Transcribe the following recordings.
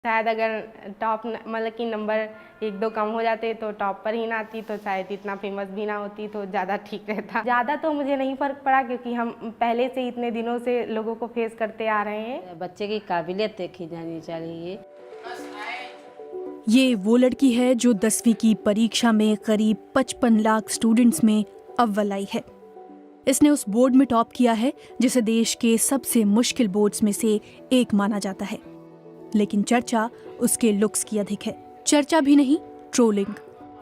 शायद अगर टॉप मतलब कि नंबर 1-2 कम हो जाते तो टॉप पर ही ना आती तो शायद इतना फेमस भी ना होती तो ज़्यादा ठीक रहता। ज़्यादा तो मुझे नहीं फ़र्क पड़ा क्योंकि हम पहले से इतने दिनों से लोगों को फेस करते आ रहे हैं। बच्चे की काबिलियत देखी जानी चाहिए। ये वो लड़की है जो 10वीं की परीक्षा में करीब 55 लाख स्टूडेंट्स में अव्वल आई है। इसने उस बोर्ड में टॉप किया है जिसे देश के सबसे मुश्किल बोर्ड्स में से एक माना जाता है। लेकिन चर्चा उसके लुक्स की अधिक है। चर्चा भी नहीं, ट्रोलिंग।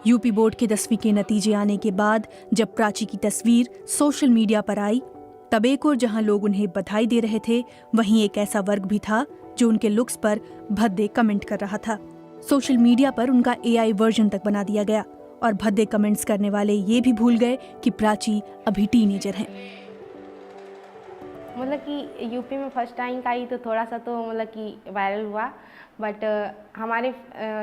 यूपी बोर्ड के 10वीं के नतीजे आने के बाद जब प्राची की तस्वीर सोशल मीडिया पर आई, तब एक और जहां लोग उन्हें बधाई दे रहे थे, वहीं एक ऐसा वर्ग भी था जो उनके लुक्स पर भद्दे कमेंट कर रहा था। सोशल मीडिया पर उनका AI वर्जन तक बना दिया गया और भद्दे कमेंट्स करने वाले ये भी भूल गए कि प्राची अभी टीनेजर हैं। मतलब कि यूपी में फर्स्ट टाइम का आई तो थोड़ा सा तो मतलब कि वायरल हुआ, बट हमारे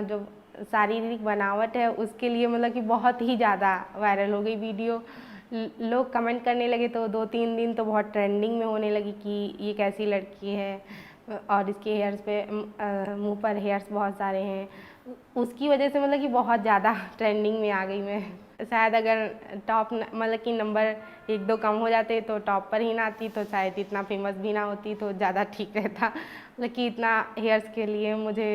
जो शारीरिक बनावट है उसके लिए मतलब कि बहुत ही ज़्यादा वायरल हो गई वीडियो। लोग कमेंट करने लगे तो 2-3 दिन तो बहुत ट्रेंडिंग में होने लगी कि ये कैसी लड़की है और इसके हेयर्स पे मुंह पर हेयर्स बहुत सारे हैं। उसकी वजह से मतलब कि बहुत ज़्यादा ट्रेंडिंग में आ गई मैं। शायद अगर टॉप मतलब कि नंबर 1-2 कम हो जाते तो टॉप पर ही ना आती तो शायद इतना फेमस भी ना होती तो ज़्यादा ठीक रहता। मतलब कि इतना हेयर्स के लिए मुझे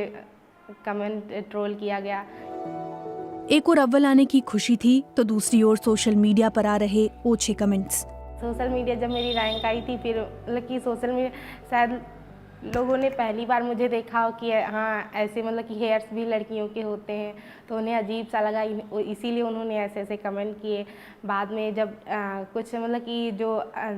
कमेंट ट्रोल किया गया। एक और अव्वल आने की खुशी थी तो दूसरी ओर सोशल मीडिया पर आ रहे ओछे कमेंट्स। सोशल मीडिया जब मेरी रैंक आई थी फिर मतलब कि सोशल मीडिया शायद लोगों ने पहली बार मुझे देखा हो कि हाँ ऐसे मतलब कि हेयर्स भी लड़कियों के होते हैं तो उन्हें अजीब सा लगा, इसीलिए उन्होंने ऐसे ऐसे कमेंट किए। बाद में जब कुछ मतलब कि जो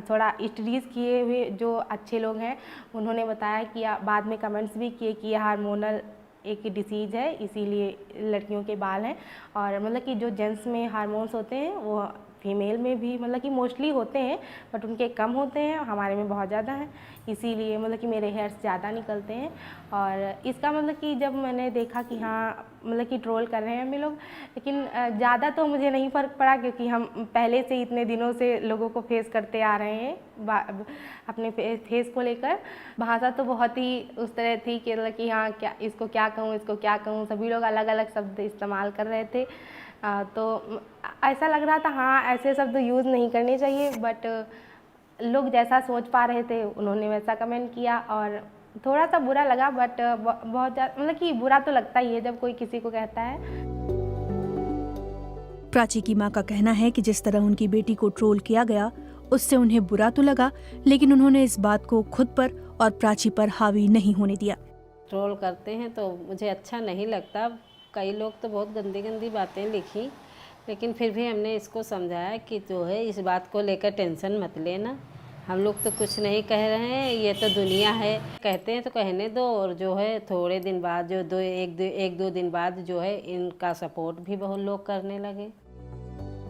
थोड़ा स्टडीज़ किए हुए जो अच्छे लोग हैं उन्होंने बताया कि बाद में कमेंट्स भी किए कि यह हार्मोनल एक डिसीज़ है इसीलिए लड़कियों के बाल हैं। और मतलब कि जो जेंट्स में हार्मोन्स होते हैं वो फीमेल में भी मतलब कि मोस्टली होते हैं बट उनके कम होते हैं, हमारे में बहुत ज़्यादा हैं, इसीलिए मतलब कि मेरे हेयर्स ज़्यादा निकलते हैं। और इसका मतलब कि जब मैंने देखा कि हाँ मतलब कि ट्रोल कर रहे हैं हमें लोग, लेकिन ज़्यादा तो मुझे नहीं फ़र्क पड़ा क्योंकि हम पहले से इतने दिनों से लोगों को फेस करते आ रहे हैं अपने फेस को लेकर। भाषा तो बहुत ही उस तरह थी कि मतलब कि हाँ क्या इसको क्या कहूँ, इसको क्या कहूँ, सभी लोग अलग अलग शब्द इस्तेमाल कर रहे थे। तो ऐसा लग रहा था हाँ ऐसे शब्द यूज़ नहीं करने चाहिए, बट लोग जैसा सोच पा रहे थे उन्होंने वैसा कमेंट किया और थोड़ा सा बुरा लगा, बट बहुत ज़्यादा मतलब कि बुरा तो लगता ही है जब कोई किसी को कहता है। प्राची की मां का कहना है कि जिस तरह उनकी बेटी को ट्रोल किया गया उससे उन्हें बुरा तो लगा, लेकिन उन्होंने इस बात को खुद पर और प्राची पर हावी नहीं होने दिया। ट्रोल करते हैं तो मुझे अच्छा नहीं लगता। कई लोग तो बहुत गंदी गंदी बातें लिखी, लेकिन फिर भी हमने इसको समझाया कि जो है इस बात को लेकर टेंशन मत लेना, हम लोग तो कुछ नहीं कह रहे हैं, ये तो दुनिया है, कहते हैं तो कहने दो। और जो है थोड़े दिन बाद जो एक दो दिन बाद जो है इनका सपोर्ट भी बहुत लोग करने लगे।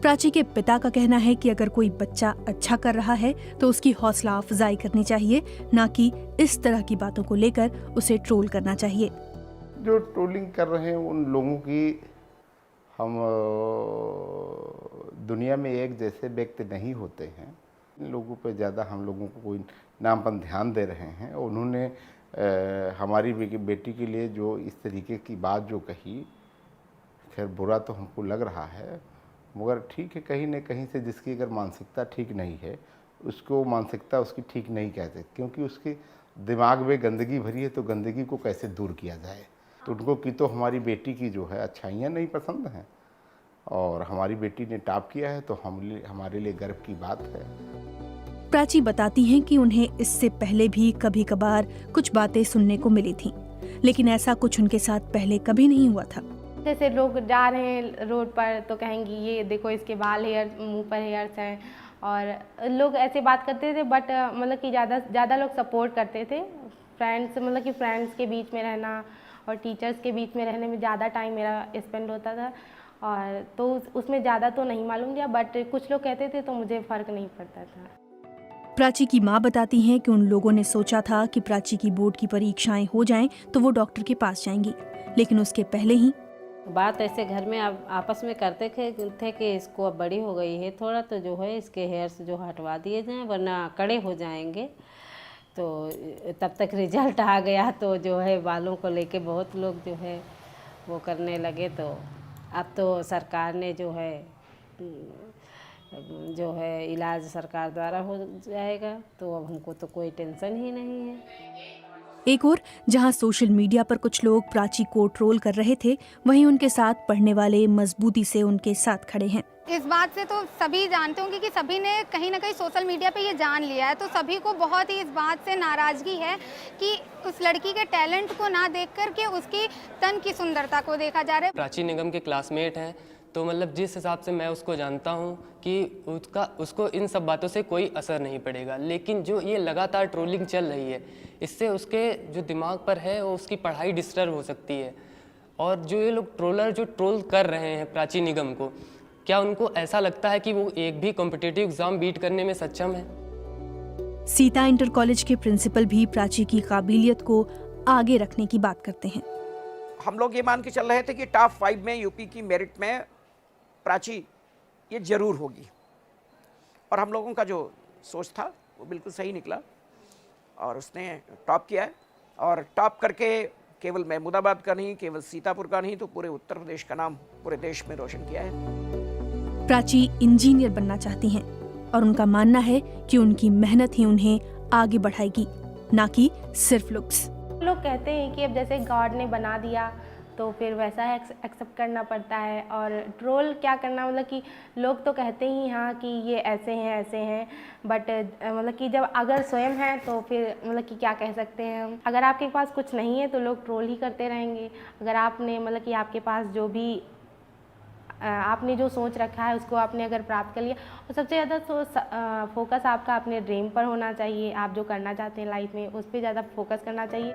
प्राची के पिता का कहना है कि अगर कोई बच्चा अच्छा कर रहा है तो उसकी हौसला अफजाई करनी चाहिए, ना कि इस तरह की बातों को लेकर उसे ट्रोल करना चाहिए। जो ट्रोलिंग कर रहे हैं उन लोगों की हम दुनिया में एक जैसे व्यक्ति नहीं होते हैं। इन लोगों पे ज़्यादा हम लोगों को कोई नामपन ध्यान दे रहे हैं। उन्होंने हमारी बेटी के लिए जो इस तरीके की बात जो कही, खैर बुरा तो हमको लग रहा है, मगर ठीक है कहीं न कहीं से जिसकी अगर मानसिकता ठीक नहीं है उसको मानसिकता उसकी ठीक नहीं कहते, क्योंकि उसके दिमाग में गंदगी भरी है तो गंदगी को कैसे दूर किया जाए। तो उनको की तो हमारी बेटी की जो है अच्छाइयाँ नहीं पसंद हैं और हमारी बेटी ने टॉप किया है तो हमारे लिए गर्व की बात है। प्राची बताती हैं कि उन्हें इससे पहले भी कभी कभार कुछ बातें सुनने को मिली थीं, लेकिन ऐसा कुछ उनके साथ पहले कभी नहीं हुआ था। जैसे लोग जा रहे हैं रोड पर तो कहेंगी ये देखो इसके बाल हेयर मुंह पर हेयर्स हैं, और लोग ऐसे बात करते थे, बट मतलब कि ज़्यादा लोग सपोर्ट करते थे। फ्रेंड्स मतलब कि फ्रेंड्स के बीच में रहना और टीचर्स के बीच में रहने में ज़्यादा टाइम मेरा स्पेंड होता था, और तो उसमें ज़्यादा तो नहीं मालूम किया, बट कुछ लोग कहते थे तो मुझे फ़र्क नहीं पड़ता था। प्राची की मां बताती हैं कि उन लोगों ने सोचा था कि प्राची की बोर्ड की परीक्षाएं हो जाएं तो वो डॉक्टर के पास जाएंगी, लेकिन उसके पहले ही बात ऐसे घर में आपस में करते थे कि इसको अब बड़ी हो गई है थोड़ा, तो जो है इसके हेयर्स जो हटवा दिए जाएं वरना कड़े हो जाएंगे। तो तब तक रिजल्ट आ गया तो जो है बालों को लेके बहुत लोग जो है वो करने लगे। तो अब तो सरकार ने जो है इलाज सरकार द्वारा हो जाएगा, तो अब हमको तो कोई टेंशन ही नहीं है। एक और जहां सोशल मीडिया पर कुछ लोग प्राची को ट्रोल कर रहे थे, वहीं उनके साथ पढ़ने वाले मजबूती से उनके साथ खड़े हैं। इस बात से तो सभी जानते होंगे कि सभी ने कहीं ना कहीं सोशल मीडिया पे ये जान लिया है, तो सभी को बहुत ही इस बात से नाराज़गी है कि उस लड़की के टैलेंट को ना देख कर के उसकी तन की सुंदरता को देखा जा रहा है। प्राची निगम के क्लासमेट हैं, तो मतलब जिस हिसाब से मैं उसको जानता हूँ कि उसको इन सब बातों से कोई असर नहीं पड़ेगा, लेकिन जो ये लगातार ट्रोलिंग चल रही है, इससे उसके जो दिमाग पर है वो उसकी पढ़ाई डिस्टर्ब हो सकती है। और जो ये लोग ट्रोलर जो ट्रोल कर रहे हैं प्राची निगम को, क्या उनको ऐसा लगता है कि वो एक भी कॉम्पिटिटिव एग्जाम बीट करने में सक्षम है? सीता इंटर कॉलेज के प्रिंसिपल भी प्राची की काबिलियत को आगे रखने की बात करते हैं। हम लोग ये मान के चल रहे थे कि टॉप 5 में यूपी की मेरिट में प्राची ये जरूर होगी, और हम लोगों का जो सोच था वो बिल्कुल सही निकला और उसने टॉप किया है। और टॉप करके केवल महमूदाबाद का नहीं, केवल सीतापुर का नहीं, तो पूरे उत्तर प्रदेश का नाम पूरे देश में रोशन किया है। प्राची इंजीनियर बनना चाहती हैं और उनका मानना है कि उनकी मेहनत ही उन्हें आगे बढ़ाएगी, ना कि सिर्फ लुक्स। लोग कहते हैं कि अब जैसे गॉड ने बना दिया तो फिर वैसा है एक्सेप्ट करना पड़ता है, और ट्रोल क्या करना, मतलब कि लोग तो कहते ही हाँ कि ये ऐसे हैं, बट मतलब कि जब अगर स्वयं है तो फिर मतलब कि क्या कह सकते हैं हम। अगर आपके पास कुछ नहीं है तो लोग ट्रोल ही करते रहेंगे। अगर आपने मतलब कि आपके पास जो भी आपने जो सोच रखा है उसको आपने अगर प्राप्त कर लिया, और सबसे ज़्यादा फोकस आपका अपने ड्रीम पर होना चाहिए। आप जो करना चाहते हैं लाइफ में उस पर ज़्यादा फोकस करना चाहिए।